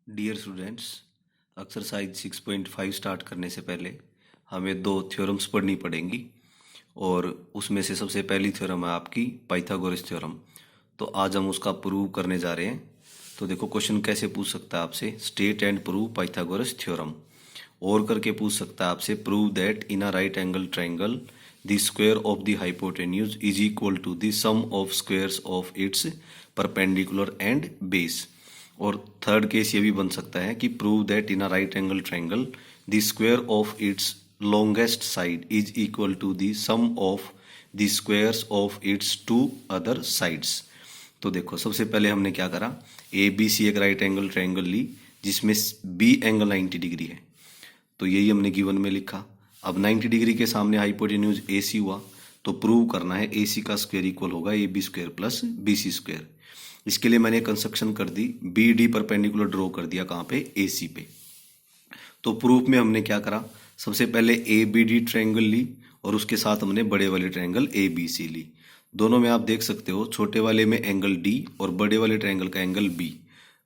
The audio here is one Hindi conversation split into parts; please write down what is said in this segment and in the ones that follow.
डियर स्टूडेंट्स, एक्सरसाइज 6.5 स्टार्ट करने से पहले हमें दो थ्योरम्स पढ़नी पड़ेंगी और उसमें से सबसे पहली थ्योरम है आपकी पाइथागोरस थ्योरम। तो आज हम उसका प्रूव करने जा रहे हैं। तो देखो क्वेश्चन कैसे पूछ सकता है आपसे, state and prove Pythagoras theorem. और करके पूछ सकता है आपसे, prove that in a right angle triangle the square of the hypotenuse is equal to the sum of squares of its perpendicular and base. और थर्ड केस ये भी बन सकता है कि prove that in a right angle triangle the square of its longest side is equal to the sum of the squares of it's two other sides. तो देखो सबसे पहले हमने क्या करा, ए बी सी एक राइट एंगल ट्रायंगल ली जिसमें बी एंगल 90 डिग्री है, तो यही हमने गिवन में लिखा। अब 90 डिग्री के सामने हाइपोटेन्यूज ए सी हुआ, तो प्रूव करना है ए सी का स्क्वायर इक्वल होगा A B square plus B C square. इसके लिए मैंने कंस्ट्रक्शन कर दी, बी डी परपेंडिकुलर ड्रॉ कर दिया कहाँ पे, ए सी पे। तो प्रूफ में हमने क्या करा, सबसे पहले ए बी डी ट्रायंगल ली और उसके साथ हमने बड़े वाले ट्रायंगल ए बी सी ली। दोनों में आप देख सकते हो, छोटे वाले में एंगल डी और बड़े वाले ट्रायंगल का एंगल बी,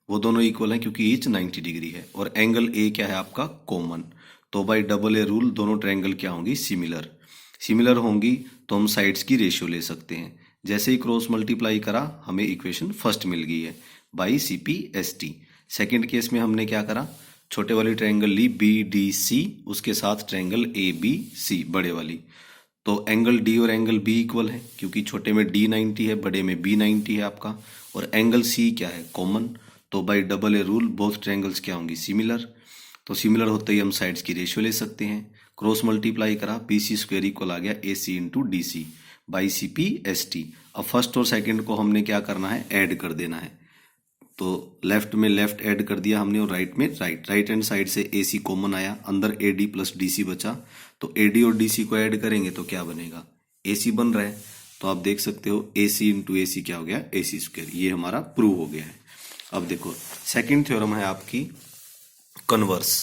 वो दोनों इक्वल हैं क्योंकि ईच 90 डिग्री है। और एंगल ए क्या है आपका, कॉमन। तो बाई डबल ए रूल दोनों ट्रायंगल क्या होंगी, सिमिलर। सिमिलर होंगी तो हम साइड्स की रेशियो ले सकते हैं। जैसे ही क्रॉस मल्टीप्लाई करा हमें इक्वेशन फर्स्ट मिल गई है by C P S T. Second case में हमने क्या करा, छोटे वाली ट्रायंगल ली बी डी सी, उसके साथ ट्रायंगल ए बी सी बड़े वाली। तो एंगल डी और एंगल बी इक्वल है क्योंकि छोटे में डी 90 है, बड़े में बी 90 है आपका। और एंगल सी क्या है, कॉमन। तो by double a rule both triangles क्या होंगी, सिमिलर। तो सिमिलर होते ही हम साइड्स की रेशियो ले सकते हैं। क्रॉस मल्टीप्लाई करा, बी सी स्क्वायर इक्वल आ गया A C into D C by C P S T. अब फर्स्ट और सेकंड को हमने क्या करना है, ऐड कर देना है। तो लेफ्ट में लेफ्ट ऐड कर दिया हमने और राइट में राइट। राइट हैंड साइड से ए सी कॉमन आया, अंदर A D plus D C बचा। तो ए डी और डी सी को ऐड करेंगे तो क्या बनेगा, ए सी बन रहा है। तो आप देख सकते हो ए सी इंटू ए सी क्या हो गया, ए सी स्क्वायर। ये हमारा प्रूव हो गया है। अब देखो सेकेंड थ्योरम है आपकी कन्वर्स,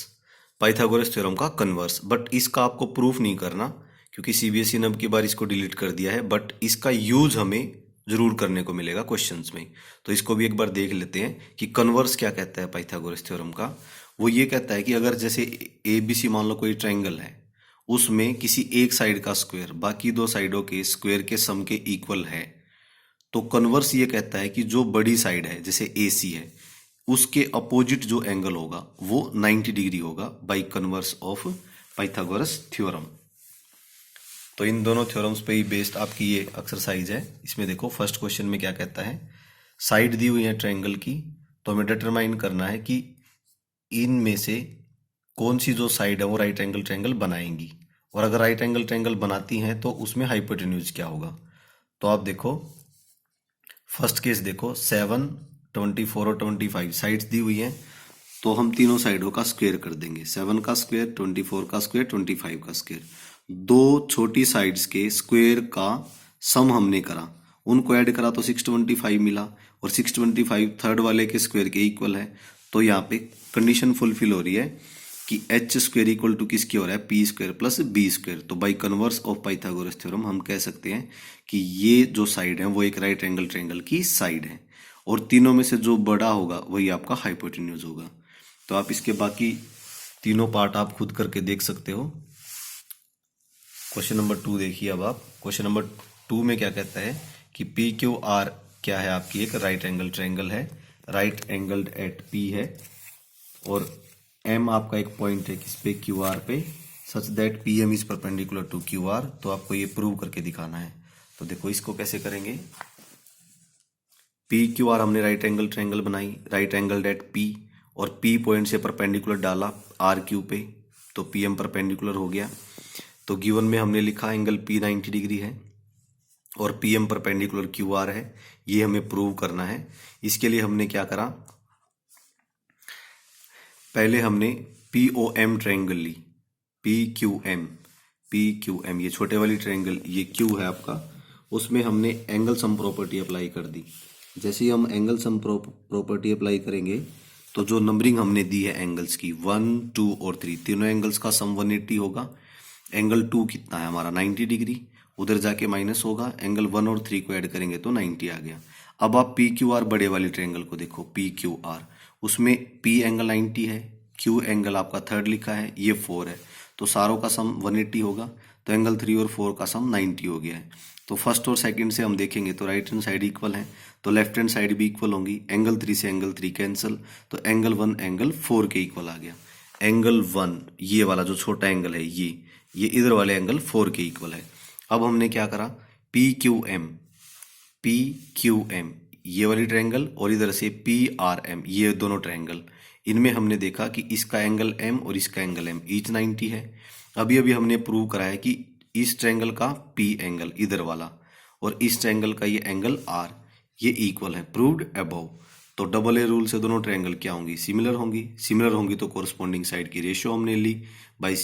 पाइथागोरस थ्योरम का कन्वर्स। बट इसका आपको प्रूफ नहीं करना क्योंकि सीबीएसई ने अब की बार इसको डिलीट कर दिया है, बट इसका यूज हमें जरूर करने को मिलेगा क्वेश्चंस में। तो इसको भी एक बार देख लेते हैं कि कन्वर्स क्या कहता है पाइथागोरस थ्योरम का। वो ये कहता है कि अगर जैसे ए बी सी मान लो कोई ट्रायंगल है, उसमें किसी एक साइड का स्क्वायर बाकी दो साइडों के स्क्वायर के सम के इक्वल है, तो कन्वर्स ये कहता है कि जो बड़ी साइड है जैसे ए सी है, उसके अपोजिट जो एंगल होगा वो 90 डिग्री होगा by converse of Pythagoras theorem. तो इन दोनों थ्योरम्स पे ही बेस्ड आपकी ये एक्सरसाइज है। इसमें देखो फर्स्ट क्वेश्चन में क्या कहता है, साइड दी हुई है ट्रायंगल की, तो हमें डिटरमाइन करना है कि इनमें से कौन सी जो साइड है वो राइट एंगल ट्रायंगल बनाएंगी। और अगर राइट एंगल ट्रायंगल बनाती हैं तो उसमें हाइपोटेन्यूज क्या होगा। तो आप देखो फर्स्ट केस देखो, 7, 24 और 25 साइड्स दी हुई हैं, तो हम तीनों साइडों का स्क्वायर कर देंगे। 7 का स्क्वायर, 24 का स्क्वायर, 25 का स्क्वायर। दो छोटी साइड्स के स्क्वायर का सम हमने करा, उनको ऐड करा तो 625 मिला। और 625 थर्ड वाले के स्क्वायर के इक्वल है। तो यहाँ पे कंडीशन फुलफिल हो रही है कि एच स्क्वायर इक्वल टू किसकी हो रहा है, P square plus B square. तो by converse of Pythagoras theorem हम कह सकते हैं कि ये जो साइड है वो एक राइट एंगल ट्रायंगल की साइड है, और तीनों में से जो बड़ा होगा वही आपका हाइपोटेन्यूज होगा। तो आप इसके बाकी तीनों पार्ट आप खुद करके देख सकते हो। क्वेश्चन नंबर 2 देखिए। अब आप क्वेश्चन नंबर 2 में क्या कहता है कि पी क्यू आर क्या है, आपकी एक राइट एंगल ट्रायंगल है, राइट एंगल्ड एट पी है, और एम आपका एक पॉइंट है किस पे, क्यू आर पे, such that P M is perpendicular to Q R. तो आपको ये प्रूव करके दिखाना है। तो देखो इसको कैसे करेंगे, पी क्यू आर हमने राइट एंगल ट्रायंगल बनाई, राइट एंगल एट पी, और पी पॉइंट से परपेंडिकुलर डाला आर क्यू पे, तो पी एम परपेंडिकुलर हो गया। तो गिवन में हमने लिखा एंगल पी 90 डिग्री है और P M perpendicular Q R है, ये हमें प्रूव करना है। इसके लिए हमने क्या करा, पहले हमने पी ओ एम ट्रायंगल ली, पी क्यू एम, ये छोटे वाली ट्रायंगल, ये क्यू है आपका, उसमें हमने एंगल सम प्रॉपर्टी अप्लाई कर दी। जैसे ही हम एंगल सम प्रॉपर्टी अप्लाई करेंगे तो जो नंबरिंग हमने दी है एंगल्स की 1, 2 और 3, तीनों एंगल्स का सम 180 होगा। एंगल 2 कितना है हमारा, 90 डिग्री, उधर जाके माइनस होगा। एंगल 1 और 3 को ऐड करेंगे तो 90 आ गया। अब आप पी क्यू आर बड़े वाले ट्रायंगल को देखो, पी क्यू आर, उसमें P एंगल 90 है, Q एंगल आपका थर्ड लिखा है, ये 4 है, तो सारों का सम 180 होगा। तो एंगल 3 और 4 का सम 90 हो गया है। तो फर्स्ट और सेकंड से हम देखेंगे तो राइट हैंड साइड इक्वल है, तो लेफ्ट हैंड साइड भी इक्वल होंगी। एंगल 3 से एंगल 3 कैंसिल, तो एंगल 1 एंगल 4 के इक्वल आ गया। एंगल 1 ये वाला जो छोटा एंगल है ये इधर वाले एंगल 4 के इक्वल है। अब हमने क्या करा, पी क्यू एम ये वाली ट्रायंगल और इधर से PRM ये दोनों ट्रायंगल, इनमें हमने देखा कि इसका एंगल M और इसका एंगल M ईच 90 है। अभी अभी हमने प्रूव करा है कि इस ट्रायंगल का P एंगल इधर वाला और इस ट्रायंगल का ये एंगल R ये इक्वल है, प्रूव्ड अबव। तो डबल ए रूल से दोनों ट्रायंगल क्या होंगी, सिमिलर होंगी। सिमिलर होंगी तो कोरस्पॉन्डिंग साइड की रेशियो हमने ली बाई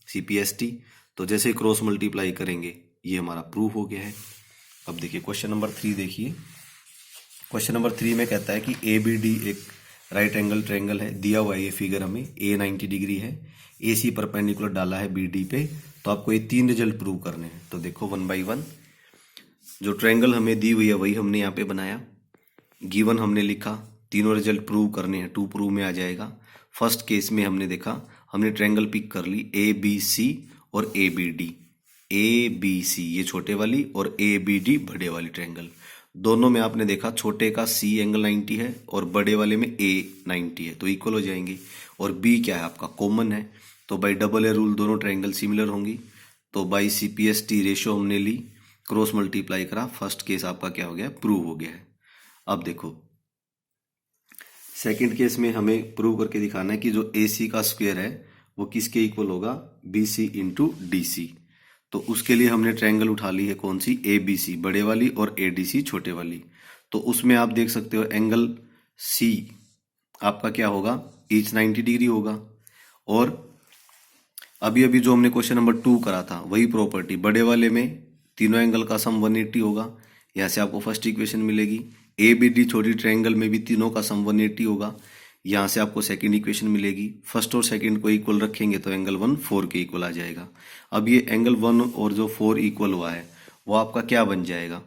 CPST। तो जैसे क्रॉस मल्टीप्लाई करेंगे ये हमारा प्रूव हो गया है। अब देखिए क्वेश्चन नंबर 3 देखिए। क्वेश्चन नंबर 3 में कहता है कि ABD एक राइट एंगल ट्रायंगल है, दिया हुआ है ये फिगर हमें, A 90 डिग्री है, AC परपेंडिकुलर डाला है BD पे। तो आपको ये 3 रिजल्ट प्रूव करने हैं। तो देखो 1 बाई 1 जो ट्रायंगल हमें दी हुई है वही हमने यहाँ पे बनाया, गिवन हमने लिखा, तीनों रिजल्ट प्रूव करने हैं, 2 प्रूव में आ जाएगा। फर्स्ट केस में हमने देखा, हमने ट्रायंगल पिक कर ली ABC और ABD। ABC ये छोटे वाली और ABD बड़े वाली ट्रायंगल, दोनों में आपने देखा छोटे का C एंगल 90 है और बड़े वाले में A 90 है, तो इक्वल हो जाएंगे। और B क्या है आपका, कॉमन है, तो बाई डबल ए रूल दोनों ट्रायंगल सिमिलर होंगी। तो बाई CPST रेशियो हमने ली, क्रॉस मल्टीप्लाई करा, फर्स्ट केस आपका क्या हो गया, प्रूव हो गया है। अब देखो सेकंड केस में हमें प्रूव करके दिखाना है कि जो AC का स्क्वायर है वो किसके इक्वल होगा, BC इंटू DC। तो उसके लिए हमने ट्रायंगल उठा ली है कौन सी, ABC बड़े वाली और ADC छोटे वाली। तो उसमें आप देख सकते हो एंगल C आपका क्या होगा, ईच 90 डिग्री होगा। और अभी अभी जो हमने क्वेश्चन नंबर 2 करा था वही प्रॉपर्टी, बड़े वाले में तीनों एंगल का सम 180 होगा, यहाँ से आपको फर्स्ट इक्वेशन मिलेगी। ABD छोटी ट्रायंगल में भी तीनों का सम 180 होगा, यहाँ से आपको सेकंड इक्वेशन मिलेगी। फर्स्ट और सेकंड को इक्वल रखेंगे तो एंगल 1 4 के इक्वल आ जाएगा। अब ये एंगल 1 और जो 4 इक्वल हुआ है वो आपका क्या बन जाएगा,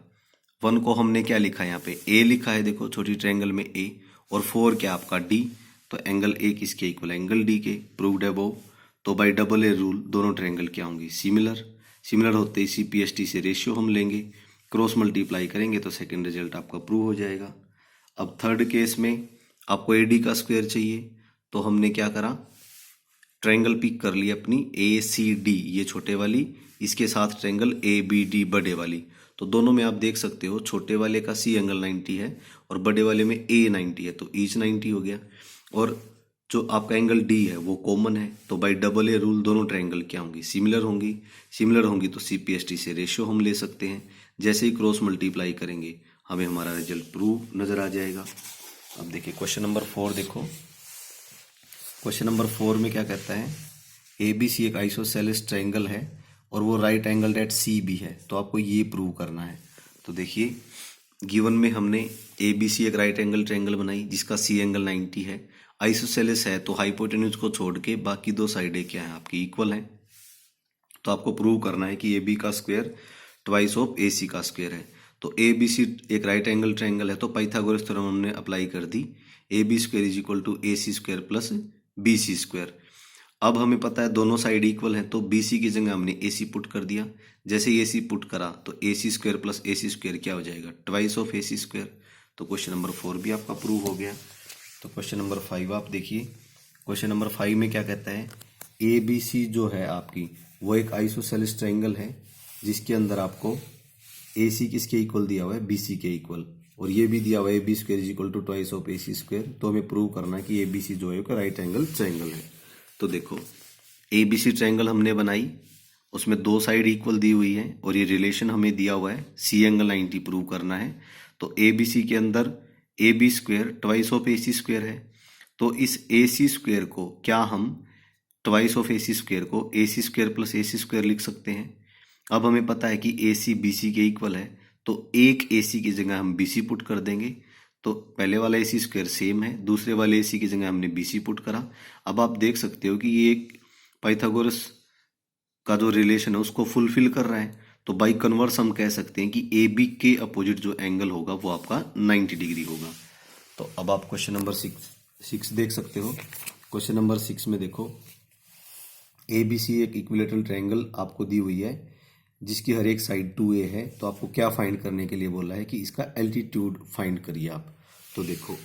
1 को हमने क्या लिखा है यहाँ पे A लिखा है, देखो छोटी ट्रायंगल में A, और 4 क्या आपका D, तो एंगल A किसके इक्वल है, एंगल D के, प्रूव्ड अबव। तो बाई डबल ए रूल दोनों ट्रायंगल क्या होंगी, सिमिलर। सिमिलर होते ही CPST से रेशियो हम लेंगे, क्रॉस मल्टीप्लाई करेंगे तो सेकंड रिजल्ट आपका प्रूव हो जाएगा। अब थर्ड केस में आपको AD का स्क्वायर चाहिए, तो हमने क्या करा, ट्रायंगल पिक कर ली अपनी ACD ये छोटे वाली, इसके साथ ट्रायंगल ABD बड़े वाली। तो दोनों में आप देख सकते हो छोटे वाले का C एंगल 90 है और बड़े वाले में A 90 है, तो ईच 90 हो गया। और जो आपका एंगल D है वो कॉमन है, तो बाई डबल ए रूल दोनों ट्रायंगल क्या होंगी, सिमिलर होंगी। सिमिलर होंगी तो CPST से रेशियो हम ले सकते हैं, जैसे ही क्रॉस मल्टीप्लाई करेंगे हमें हमारा रिजल्ट प्रूव नजर आ जाएगा। अब देखिए क्वेश्चन नंबर 4 देखो। क्वेश्चन नंबर 4 में क्या कहता है, ABC एक आइसोसेलेस ट्रायंगल है और वो राइट एंगल एट C भी है, तो आपको ये प्रूव करना है। तो देखिए गिवन में हमने ABC एक राइट एंगल ट्रायंगल बनाई जिसका C एंगल 90 है, आइसोसेलेस है, तो हाइपोटेन्यूज को छोड़ के बाकी दो साइडें क्या है आपकी, इक्वल है। तो आपको प्रूव करना है कि AB का स्क्वायर ट्वाइस ऑफ AC का स्क्वायर है। तो ABC एक राइट एंगल ट्रायंगल है, तो पाइथागोरस थ्योरम हमने अप्लाई कर दी, AB square is equal to AC square plus BC square. अब हमें पता है दोनों साइड इक्वल है, तो BC की जगह हमने AC पुट कर दिया। जैसे ही AC पुट करा तो AC square plus AC square क्या हो जाएगा, ट्वाइस ऑफ AC स्क्वायर। तो क्वेश्चन नंबर 4 भी आपका प्रूव हो गया। तो क्वेश्चन नंबर 5 आप देखिए। क्वेश्चन नंबर 5 में क्या कहता है, ABC जो है आपकी वो एक आइसोसेलेस ट्रायंगल है जिसके अंदर आपको AC किसके इक्वल दिया हुआ है, BC के इक्वल, और ये भी दिया हुआ है AB square is equal to twice of AC square. तो हमें प्रूव करना है कि ABC जो है वो राइट एंगल ट्रायंगल है। तो देखो ABC ट्रायंगल हमने बनाई, उसमें दो साइड इक्वल दी हुई है और ये रिलेशन हमें दिया हुआ है C एंगल 90 प्रूव करना है। तो ABC के अंदर AB square twice of AC square है, तो इस AC स्क्वायर को क्या हम ट्वाइस ऑफ AC स्क्वायर को AC square plus AC square लिख सकते हैं। अब हमें पता है कि AC BC के इक्वल है, तो एक AC की जगह हम BC पुट कर देंगे। तो पहले वाला AC स्क्वायर सेम है, दूसरे वाले AC की जगह हमने BC पुट करा। अब आप देख सकते हो कि ये एक पाइथागोरस का जो रिलेशन है उसको फुलफिल कर रहा है। तो बाई कन्वर्स हम कह सकते हैं कि AB के अपोजिट जो एंगल होगा वो आपका 90 डिग्री होगा। तो अब आप क्वेश्चन नंबर 6 6 देख सकते हो। क्वेश्चन नंबर 6 में देखो, ABC एक इक्विलेटरल ट्रायंगल आपको दी हुई है जिसकी हर एक साइड 2A है। तो आपको क्या फाइंड करने के लिए बोला है कि इसका एल्टीट्यूड फाइंड करिए आप। तो देखो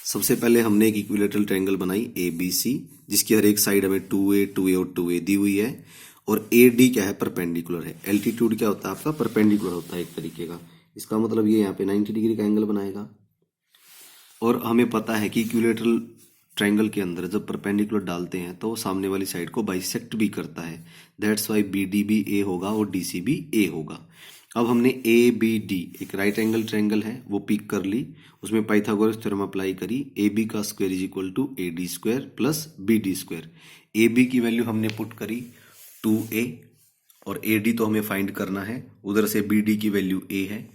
सबसे पहले हमने एक इक्विलेटरल ट्रायंगल बनाई ABC जिसकी हर एक साइड हमें 2A 2A और 2A दी हुई है, और AD क्या है, परपेंडिकुलर है। एल्टीट्यूड क्या होता है आपका, परपेंडिकुलर होता है एक तरीके का। इसका मतलब ये यहाँ पे 90 डिग्री का एंगल बनाएगा। और हमें पता है कि इक्विलेटरल ट्रायंगल के अंदर जब परपेंडिकुलर डालते हैं तो सामने वाली साइड को बाइसेक्ट भी करता है। दैट्स वाई BD भी A होगा और DC भी A होगा। अब हमने ABD एक राइट एंगल ट्रायंगल है वो पिक कर ली, उसमें पाइथागोरस थ्योरम अप्लाई करी। AB का square is equal to AD square plus BD square. AB की वैल्यू हमने पुट करी 2A, और AD तो हमें फाइंड करना है, उधर से BD की वैल्यू A है।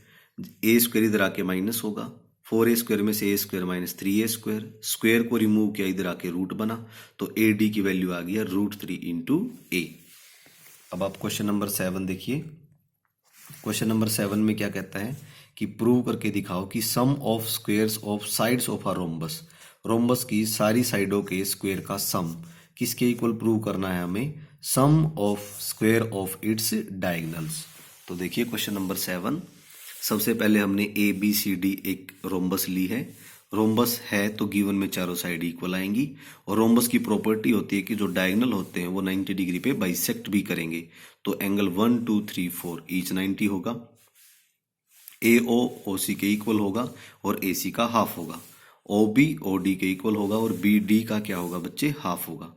A स्क्वायर इधर आके माइनस होगा, 4A स्क्वायर में से A square minus 3A square, square को रिमूव किया इधर आके रूट बना, तो AD की वैल्यू आ गया √3 इंटू A। अब आप क्वेश्चन नंबर 7 देखिए। क्वेश्चन नंबर 7 में क्या कहता है कि प्रूव करके दिखाओ कि sum of squares of sides of a rhombus, rhombus की सारी साइडों के स्क्वायर का सम किसके इक्वल प्रूव करना है हमें, sum of square of its diagonals. तो देखिए क्वेश्चन नंबर 7, सबसे पहले हमने ABCD एक रोम्बस ली है। रोम्बस है तो गिवन में चारों साइड इक्वल आएंगी, और रोम्बस की प्रॉपर्टी होती है कि जो डायगोनल होते हैं वो 90 डिग्री पे बाइसेक्ट भी करेंगे। तो एंगल 1 2 3 4 ईच 90 होगा। AO OC के इक्वल होगा और AC का हाफ होगा। OB OD के इक्वल होगा और BD का क्या होगा बच्चे, हाफ होगा।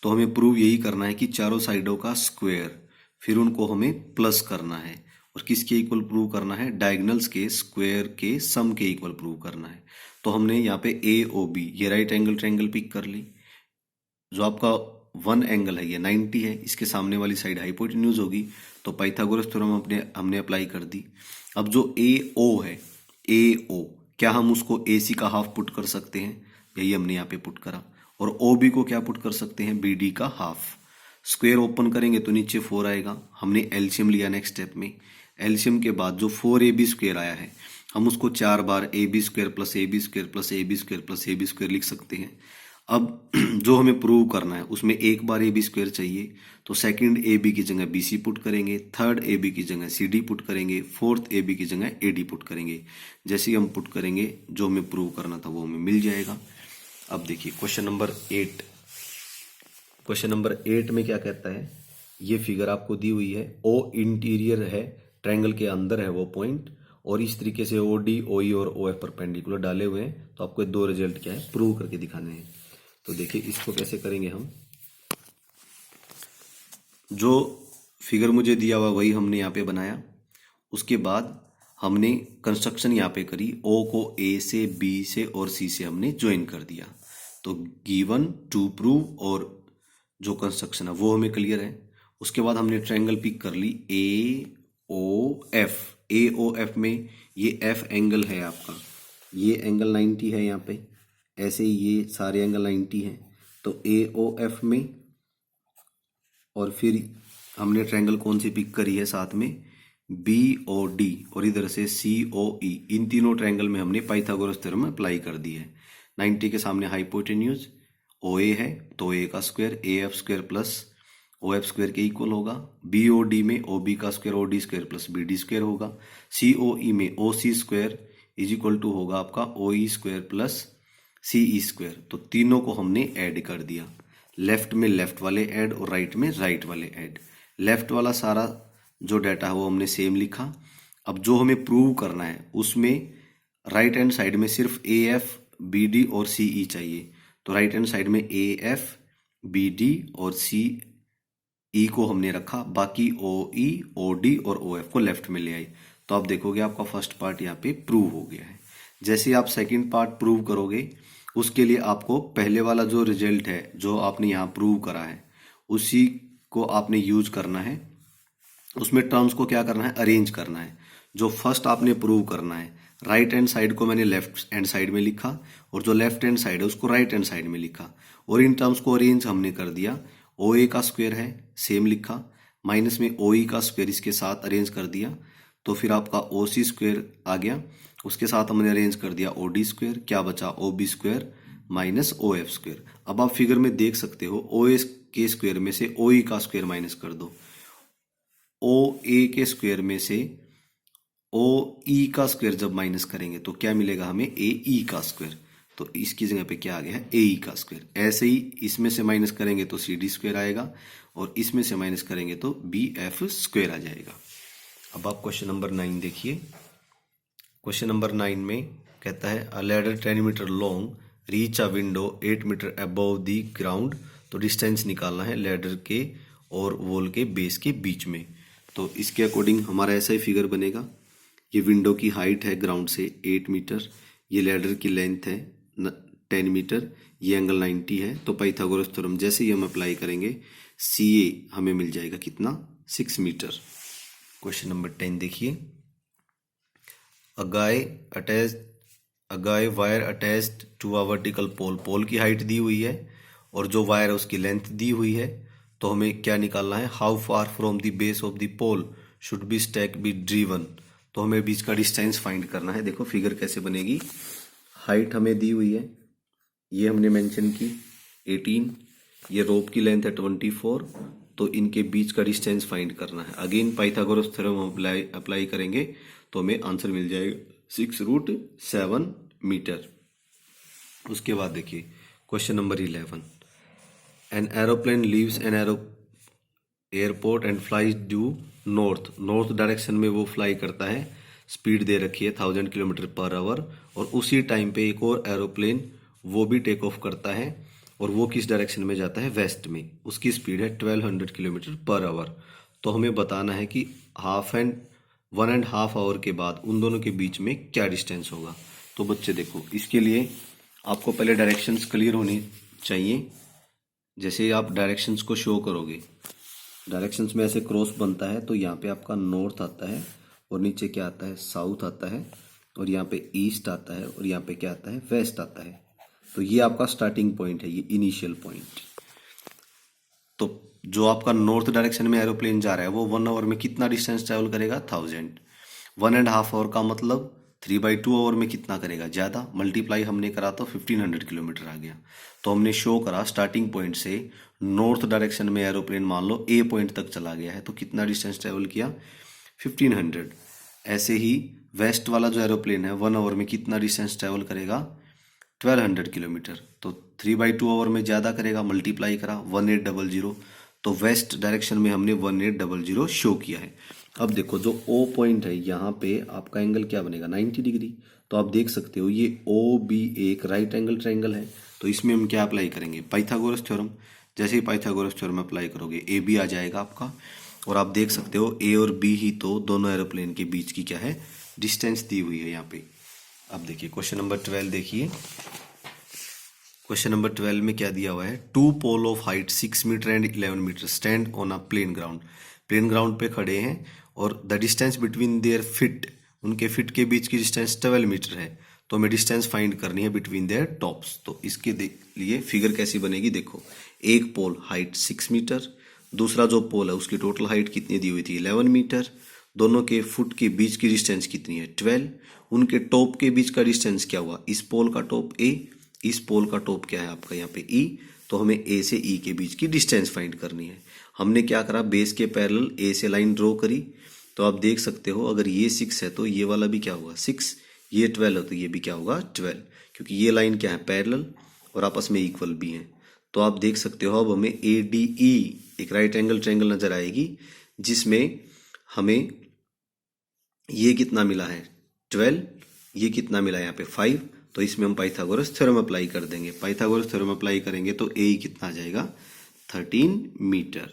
तो हमें प्रूव यही करना है कि चारों साइडों का स्क्वायर, फिर उनको हमें प्लस करना है, और किसके इक्वल प्रूव करना है, डायगोनल्स के स्क्वायर के सम के इक्वल प्रूव करना है। तो हमने यहाँ पे AOB ये राइट एंगल ट्रायंगल पिक कर ली। जो आपका वन एंगल है ये 90 है, इसके सामने वाली साइड हाइपोटेन्यूज होगी, तो पाइथागोरस थ्योरम हमने अप्लाई कर दी। अब जो AO है, AO क्या हम उसको AC का हाफ पुट कर सकते हैं, यही हमने यहाँ पे पुट करा। और OB को क्या पुट कर सकते हैं, BD का हाफ। स्क्वायर ओपन करेंगे तो नीचे 4 आएगा। हमने एलसीएम लिया नेक्स्ट स्टेप में। एलसीएम के बाद जो 4AB स्क्वायर आया है हम उसको 4 बार AB square plus AB square plus AB square plus AB square लिख सकते हैं। अब जो हमें प्रूव करना है उसमें एक बार AB स्क्वायर चाहिए, तो सेकंड AB की जगह BC पुट करेंगे, थर्ड AB की जगह CD पुट करेंगे, फोर्थ AB की जगह AD पुट करेंगे। जैसे ही हम पुट करेंगे जो हमें प्रूव करना था वो हमें मिल जाएगा। अब देखिए क्वेश्चन नंबर 8। क्वेश्चन नंबर 8 में क्या कहता है, ये फिगर आपको दी हुई है, O इंटीरियर है, ट्रायंगल के अंदर है वो पॉइंट, और इस तरीके से OD OE और OF परपेंडिकुलर डाले हुए हैं। तो आपको दो रिजल्ट क्या है प्रूव करके दिखाने हैं। तो देखिए इसको कैसे करेंगे हम, जो फिगर मुझे दिया हुआ वही हमने यहाँ पे बनाया। उसके बाद हमने कंस्ट्रक्शन यहाँ पे करी, O को A से B से और C से हमने ज्वाइन कर दिया। तो गिवन टू प्रूव और जो कंस्ट्रक्शन है वो हमें क्लियर है। उसके बाद हमने ट्रायंगल पिक कर ली AOF। AOF में ये F एंगल है आपका, ये एंगल 90 है यहाँ पे, ऐसे ही ये सारे एंगल 90 हैं। तो AOF में, और फिर हमने ट्रायंगल कौन सी पिक करी है साथ में, BOD, और इधर से COE। इन तीनों ट्रायंगल में हमने पाइथागोरस थ्योरम अप्लाई कर दी है। 90 के सामने हाइपोटेन्यूज OA है तो A का square AF square plus OF square के इक्वल होगा। BOD में OB का square OD square plus BD square होगा। COE में OC square is equal to होगा आपका OE square plus CE square. तो तीनों को हमने ऐड कर दिया, लेफ्ट में लेफ्ट वाले ऐड और राइट में राइट वाले ऐड। लेफ्ट वाला सारा जो डाटा है वो हमने सेम लिखा। अब जो हमें प्रूव करना है उसमें राइट हैंड साइड में सिर्फ AF BD और CE चाहिए। तो राइट हैंड साइड में AF BD और CE को हमने रखा, बाकी OE OD और OF को लेफ्ट में ले आए। तो आप देखोगे आपका फर्स्ट पार्ट यहाँ पे प्रूव हो गया है। जैसे आप सेकंड पार्ट प्रूव करोगे उसके लिए आपको पहले वाला जो रिजल्ट है जो आपने यहाँ प्रूव करा है उसी को आपने यूज करना है। उसमें टर्म्स को क्या करना है, अरेंज करना है। जो फर्स्ट आपने प्रूव करना है, राइट हैंड साइड को मैंने लेफ्ट हैंड साइड में लिखा और जो लेफ्ट हैंड साइड है उसको राइट हैंड साइड में लिखा, और इन टर्म्स को अरेंज हमने कर दिया। OA का स्क्वायर है सेम लिखा, माइनस में OE का स्क्वायर इसके साथ अरेंज कर दिया, तो फिर आपका OC स्क्वायर आ गया। उसके साथ हमने अरेंज कर दिया OD स्क्वायर, क्या बचा OB square minus O F square. अब आप फिगर में देख सकते हो ओ ए के स्क्वेयर में से ओ ई का स्क्वेयर माइनस कर दो, ओ ए के स्क्वेयर में से ओ ई का स्क्वेयर जब माइनस करेंगे तो क्या मिलेगा हमें, ए ई का स्क्वेयर। तो इसकी जगह पे क्या आ गया है, ए ई का स्क्वेयर। ऐसे ही इसमें से माइनस करेंगे तो सी डी स्क्वेयर आएगा और इसमें से माइनस करेंगे तो बी एफ स्क्वेयर आ जाएगा। अब आप क्वेश्चन नंबर 9 देखिए। क्वेश्चन नंबर 9 में कहता है a ladder 10 metre long reach a window 8 metre above the ground. तो डिस्टेंस निकालना है लैडर के और वॉल के बेस के बीच में। तो इसके अकॉर्डिंग हमारा ऐसा ही फिगर बनेगा। ये विंडो की हाइट है ग्राउंड से 8 मीटर, ये लैडर की लेंथ है 10 मीटर, ये एंगल 90 है। तो पाइथागोरस थ्योरम जैसे ही हम अप्लाई करेंगे सी ए हमें मिल जाएगा कितना, 6 मीटर। क्वेश्चन नंबर 10 देखिए। A guy wire attached to a vertical pole. Pole की हाइट दी हुई है और जो वायर है उसकी लेंथ दी हुई है। तो हमें क्या निकालना है, how far from the base of the pole should be stake be driven. तो हमें बीच का डिस्टेंस फाइंड करना है। देखो फिगर कैसे बनेगी, हाइट हमें दी हुई है, ये हमने मेंशन की 18, ये रोप की लेंथ है 24। तो इनके बीच का डिस्टेंस फाइंड करना है। अगेन पाइथागोरस थ्योरम अप्लाई करेंगे तो हमें आंसर मिल जाएगा 6√7 मीटर। उसके बाद देखिए question number 11। An aeroplane leaves an airport and flies due north direction में वो फ्लाई करता है। स्पीड दे रखी है 1000 किलोमीटर पर आवर और उसी टाइम पे एक और एरोप्लेन वो भी टेक ऑफ करता है और वो किस डायरेक्शन में जाता है, वेस्ट में। उसकी स्पीड है 1200 किलोमीटर पर आवर। तो हमें बताना है कि 1.5 आवर के बाद उन दोनों के बीच में क्या डिस्टेंस होगा। तो बच्चे देखो इसके लिए आपको पहले डायरेक्शंस क्लियर होनी चाहिए। जैसे आप डायरेक्शंस को शो करोगे, डायरेक्शंस में ऐसे क्रॉस बनता है तो यहाँ पे आपका नॉर्थ आता है और नीचे क्या आता है, साउथ आता है और यहाँ पे ईस्ट आता है और यहाँ पे क्या आता है, वेस्ट आता है। तो ये आपका स्टार्टिंग पॉइंट है, ये इनिशियल पॉइंट। तो जो आपका नॉर्थ डायरेक्शन में एरोप्लेन जा रहा है वो 1 आवर में कितना डिस्टेंस ट्रेवल करेगा, 1000। 1.5 आवर का मतलब 3/2 आवर में कितना करेगा, ज़्यादा। मल्टीप्लाई हमने करा तो 1500 किलोमीटर आ गया। तो हमने शो करा स्टार्टिंग पॉइंट से नॉर्थ डायरेक्शन में एरोप्लेन मान लो ए पॉइंट तक चला गया है तो कितना डिस्टेंस ट्रेवल किया, 1500। ऐसे ही वेस्ट वाला जो एरोप्लेन है 1 आवर में कितना डिस्टेंस ट्रेवल करेगा, 1200 किलोमीटर। तो 3/2 आवर में ज़्यादा करेगा, मल्टीप्लाई करा 1800। तो वेस्ट डायरेक्शन में हमने 1800 शो किया है। अब देखो जो ओ पॉइंट है यहाँ पे आपका एंगल क्या बनेगा, 90 डिग्री। तो आप देख सकते हो ये ओ बी एक राइट एंगल ट्रायंगल है। तो इसमें हम क्या अप्लाई करेंगे, पाइथागोरस थ्योरम। जैसे ही पाइथागोरस थ्योरम अप्लाई करोगे ए बी आ जाएगा आपका। और आप देख सकते हो ए और बी ही तो दोनों एरोप्लेन के बीच की क्या है, डिस्टेंस दी हुई है यहाँ पे। अब देखिए क्वेश्चन नंबर 12 देखिए। क्वेश्चन नंबर 12 में क्या दिया हुआ है, 2 pole of height 6 metre and 11 metre stand on a plane ground. Plane ground पे खड़े हैं और the distance between their feet, उनके फिट के बीच की डिस्टेंस 12 मीटर है। तो हमें डिस्टेंस फाइंड करनी है बिटवीन देयर टॉप्स। तो इसके लिए फिगर कैसी बनेगी, देखो एक पोल हाइट 6 मीटर, दूसरा जो पोल है उसकी टोटल हाइट कितनी दी हुई थी, 11 मीटर। दोनों के फुट के बीच की डिस्टेंस कितनी है, 12। उनके टॉप के बीच का डिस्टेंस क्या हुआ, इस पोल का टॉप ए, इस पोल का टॉप क्या है आपका यहाँ पे ई। तो हमें ए से ई के बीच की डिस्टेंस फाइंड करनी है। हमने क्या करा, बेस के पैरेलल ए से लाइन ड्रॉ करी। तो आप देख सकते हो अगर ये 6 है तो ये वाला भी क्या होगा 6, ये 12 है तो ये भी क्या होगा 12, क्योंकि ये लाइन क्या है पैरेलल और आपस में इक्वल भी है। तो आप देख सकते हो अब हमें ए डी ई एक राइट एंगल ट्रायंगल नजर आएगी जिसमें हमें ये कितना मिला है 12, ये कितना मिला है यहाँ पे 5। तो इसमें हम पाइथागोरस थ्योरम अप्लाई कर देंगे। पाइथागोरस थ्योरम अप्लाई करेंगे तो ए कितना आ जाएगा 13 मीटर।